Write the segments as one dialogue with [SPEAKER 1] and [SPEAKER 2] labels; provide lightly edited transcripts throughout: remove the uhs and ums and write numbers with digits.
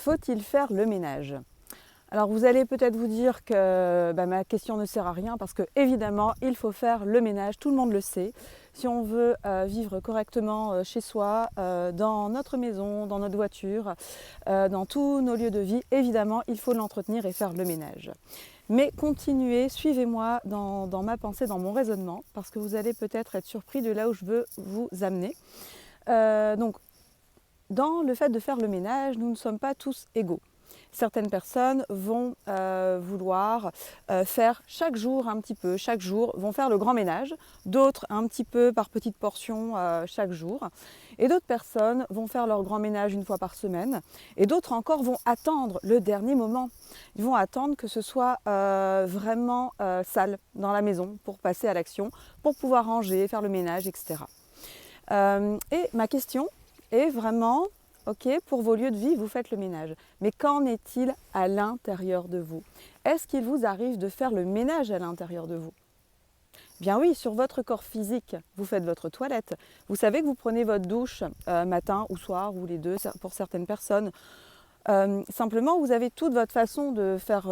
[SPEAKER 1] Faut-il faire le ménage? Alors vous allez peut-être vous dire que ma question ne sert à rien parce que évidemment il faut faire le ménage, tout le monde le sait. Si on veut vivre correctement chez soi, dans notre maison, dans notre voiture, dans tous nos lieux de vie, évidemment il faut l'entretenir et faire le ménage. Mais continuez, suivez-moi dans ma pensée, dans mon raisonnement, parce que vous allez peut-être être surpris de là où je veux vous amener. Donc dans le fait de faire le ménage, nous ne sommes pas tous égaux. Certaines personnes vont vouloir faire chaque jour un petit peu, chaque jour vont faire le grand ménage, d'autres un petit peu par petites portions chaque jour, et d'autres personnes vont faire leur grand ménage une fois par semaine, et d'autres encore vont attendre le dernier moment. Ils vont attendre que ce soit vraiment sale dans la maison pour passer à l'action, pour pouvoir ranger, faire le ménage, etc. Et ma question est vraiment... Ok, pour vos lieux de vie, vous faites le ménage. Mais qu'en est-il à l'intérieur de vous? Est-ce qu'il vous arrive de faire le ménage à l'intérieur de vous? Bien oui, sur votre corps physique, vous faites votre toilette. Vous savez que vous prenez votre douche matin ou soir, ou les deux pour certaines personnes. Simplement, vous avez toute votre façon de faire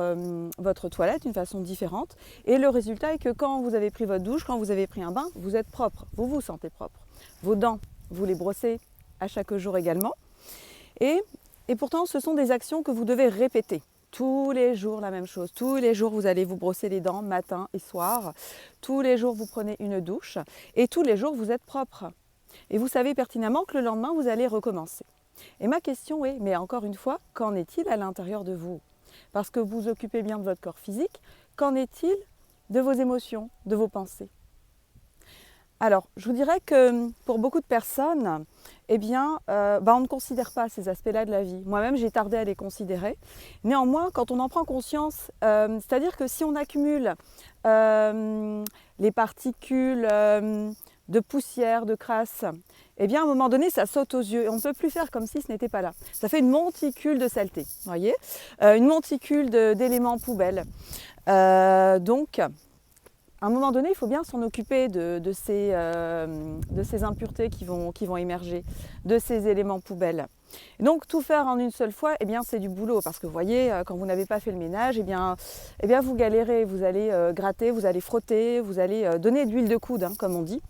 [SPEAKER 1] votre toilette, une façon différente. Et le résultat est que quand vous avez pris votre douche, quand vous avez pris un bain, vous êtes propre, vous vous sentez propre. Vos dents, vous les brossez à chaque jour également. Et pourtant, ce sont des actions que vous devez répéter. Tous les jours, la même chose. Tous les jours, vous allez vous brosser les dents matin et soir. Tous les jours, vous prenez une douche. Et tous les jours, vous êtes propre. Et vous savez pertinemment que le lendemain, vous allez recommencer. Et ma question est, mais encore une fois, qu'en est-il à l'intérieur de vous? Parce que vous vous occupez bien de votre corps physique, qu'en est-il de vos émotions, de vos pensées? Alors, je vous dirais que pour beaucoup de personnes, on ne considère pas ces aspects-là de la vie. Moi-même, j'ai tardé à les considérer. Néanmoins, quand on en prend conscience, c'est-à-dire que si on accumule les particules de poussière, de crasse, à un moment donné, ça saute aux yeux et on ne peut plus faire comme si ce n'était pas là. Ça fait une monticule de saleté, vous voyez, une monticule d'éléments poubelles. À un moment donné, il faut bien s'en occuper de ces impuretés qui vont émerger, de ces éléments poubelles. Et donc tout faire en une seule fois, c'est du boulot parce que vous voyez, quand vous n'avez pas fait le ménage, vous galérez, vous allez gratter, vous allez frotter, vous allez donner de l'huile de coude, comme on dit.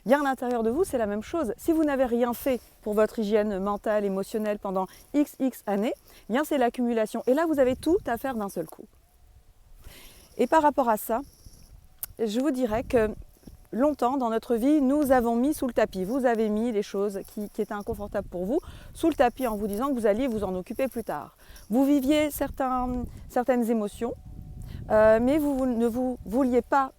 [SPEAKER 1] Bien à l'intérieur de vous, c'est la même chose. Si vous n'avez rien fait pour votre hygiène mentale, émotionnelle pendant XX années, c'est l'accumulation. Et là, vous avez tout à faire d'un seul coup. Et par rapport à ça, je vous dirais que longtemps dans notre vie, nous avons mis sous le tapis. Vous avez mis les choses qui étaient inconfortables pour vous sous le tapis en vous disant que vous alliez vous en occuper plus tard. Vous viviez certaines émotions, mais vous ne vouliez pas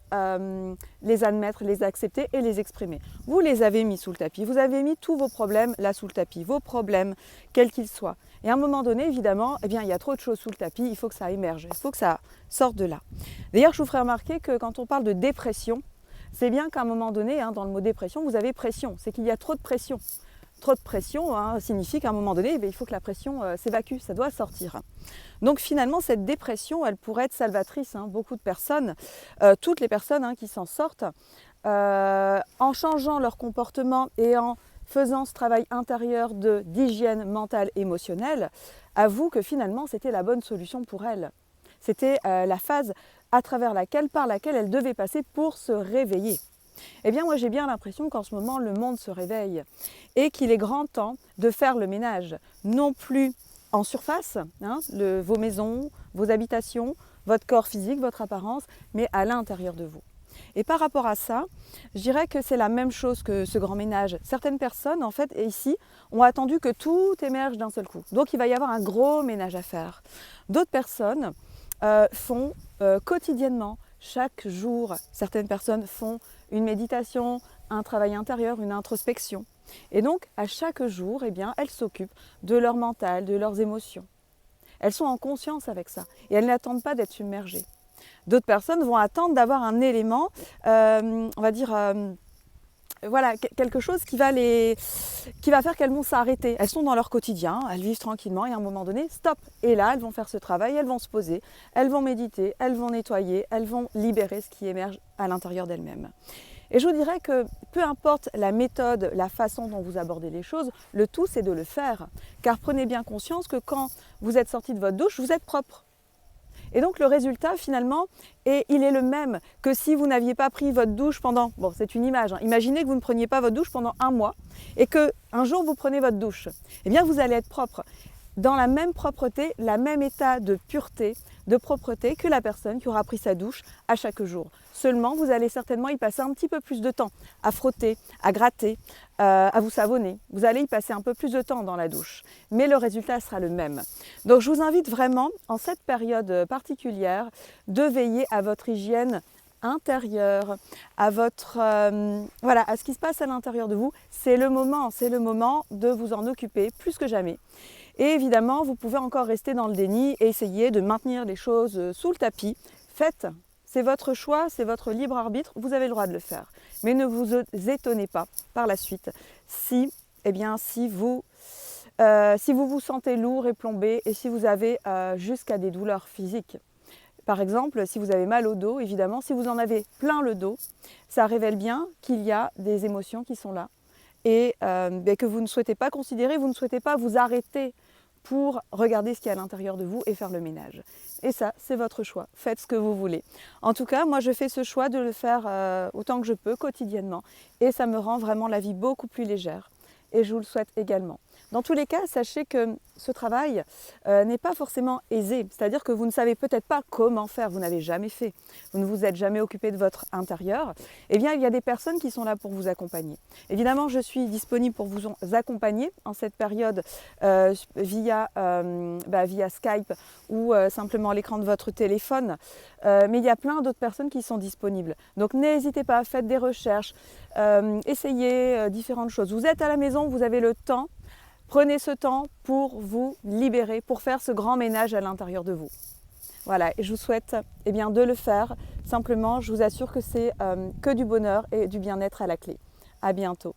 [SPEAKER 1] les admettre, les accepter et les exprimer. Vous les avez mis sous le tapis. Vous avez mis tous vos problèmes là sous le tapis, vos problèmes, quels qu'ils soient. Et à un moment donné, évidemment, il y a trop de choses sous le tapis, il faut que ça émerge, il faut que ça sorte de là. D'ailleurs, je vous ferai remarquer que quand on parle de dépression, c'est bien qu'à un moment donné, dans le mot dépression, vous avez pression. C'est qu'il y a trop de pression. Trop de pression signifie qu'à un moment donné, il faut que la pression s'évacue, ça doit sortir. Donc finalement, cette dépression, elle pourrait être salvatrice. Beaucoup de personnes, toutes les personnes qui s'en sortent, en changeant leur comportement et en faisant ce travail intérieur d'hygiène mentale émotionnelle, avouent que finalement, c'était la bonne solution pour elles. C'était la phase par laquelle elle devait passer pour se réveiller. Moi j'ai bien l'impression qu'en ce moment le monde se réveille et qu'il est grand temps de faire le ménage, non plus en surface, vos maisons, vos habitations, votre corps physique, votre apparence, mais à l'intérieur de vous. Et par rapport à ça, je dirais que c'est la même chose que ce grand ménage. Certaines personnes, en fait, ici, ont attendu que tout émerge d'un seul coup. Donc il va y avoir un gros ménage à faire. D'autres personnes font quotidiennement, chaque jour, certaines personnes font une méditation, un travail intérieur, une introspection. Et donc, à chaque jour, elles s'occupent de leur mental, de leurs émotions. Elles sont en conscience avec ça et elles n'attendent pas d'être submergées. D'autres personnes vont attendre d'avoir un élément, quelque chose qui va faire qu'elles vont s'arrêter. Elles sont dans leur quotidien, elles vivent tranquillement et à un moment donné, stop. Et là, elles vont faire ce travail, elles vont se poser, elles vont méditer, elles vont nettoyer, elles vont libérer ce qui émerge à l'intérieur d'elles-mêmes. Et je vous dirais que peu importe la méthode, la façon dont vous abordez les choses, le tout c'est de le faire. Car prenez bien conscience que quand vous êtes sorti de votre douche, vous êtes propre. Et donc le résultat finalement, il est le même que si vous n'aviez pas pris votre douche pendant, bon c'est une image, hein, imaginez que vous ne preniez pas votre douche pendant un mois et qu'un jour vous prenez votre douche, eh bien vous allez être propre, dans la même propreté, la même état de pureté, de propreté que la personne qui aura pris sa douche à chaque jour. Seulement, vous allez certainement y passer un petit peu plus de temps à frotter, à gratter, à vous savonner. Vous allez y passer un peu plus de temps dans la douche, mais le résultat sera le même. Donc je vous invite vraiment, en cette période particulière, de veiller à votre hygiène intérieure, à votre voilà, à ce qui se passe à l'intérieur de vous. C'est le moment de vous en occuper plus que jamais. Et évidemment, vous pouvez encore rester dans le déni et essayer de maintenir les choses sous le tapis. Faites, c'est votre choix, c'est votre libre arbitre, vous avez le droit de le faire. Mais ne vous étonnez pas par la suite si vous vous sentez lourd et plombé et si vous avez jusqu'à des douleurs physiques. Par exemple, si vous avez mal au dos, évidemment, si vous en avez plein le dos, ça révèle bien qu'il y a des émotions qui sont là et que vous ne souhaitez pas considérer, vous ne souhaitez pas vous arrêter pour regarder ce qu'il y a à l'intérieur de vous et faire le ménage. Et ça, c'est votre choix. Faites ce que vous voulez. En tout cas, moi, je fais ce choix de le faire autant que je peux, quotidiennement. Et ça me rend vraiment la vie beaucoup plus légère. Et je vous le souhaite également. Dans tous les cas, sachez que ce travail n'est pas forcément aisé. C'est-à-dire que vous ne savez peut-être pas comment faire, vous n'avez jamais fait, vous ne vous êtes jamais occupé de votre intérieur. Eh bien, il y a des personnes qui sont là pour vous accompagner. Évidemment, je suis disponible pour vous accompagner en cette période via Skype ou simplement à l'écran de votre téléphone. Mais il y a plein d'autres personnes qui sont disponibles. Donc n'hésitez pas, faites des recherches, essayez différentes choses. Vous êtes à la maison, vous avez le temps. Prenez ce temps pour vous libérer, pour faire ce grand ménage à l'intérieur de vous. Voilà, et je vous souhaite de le faire. Simplement, je vous assure que c'est que du bonheur et du bien-être à la clé. À bientôt.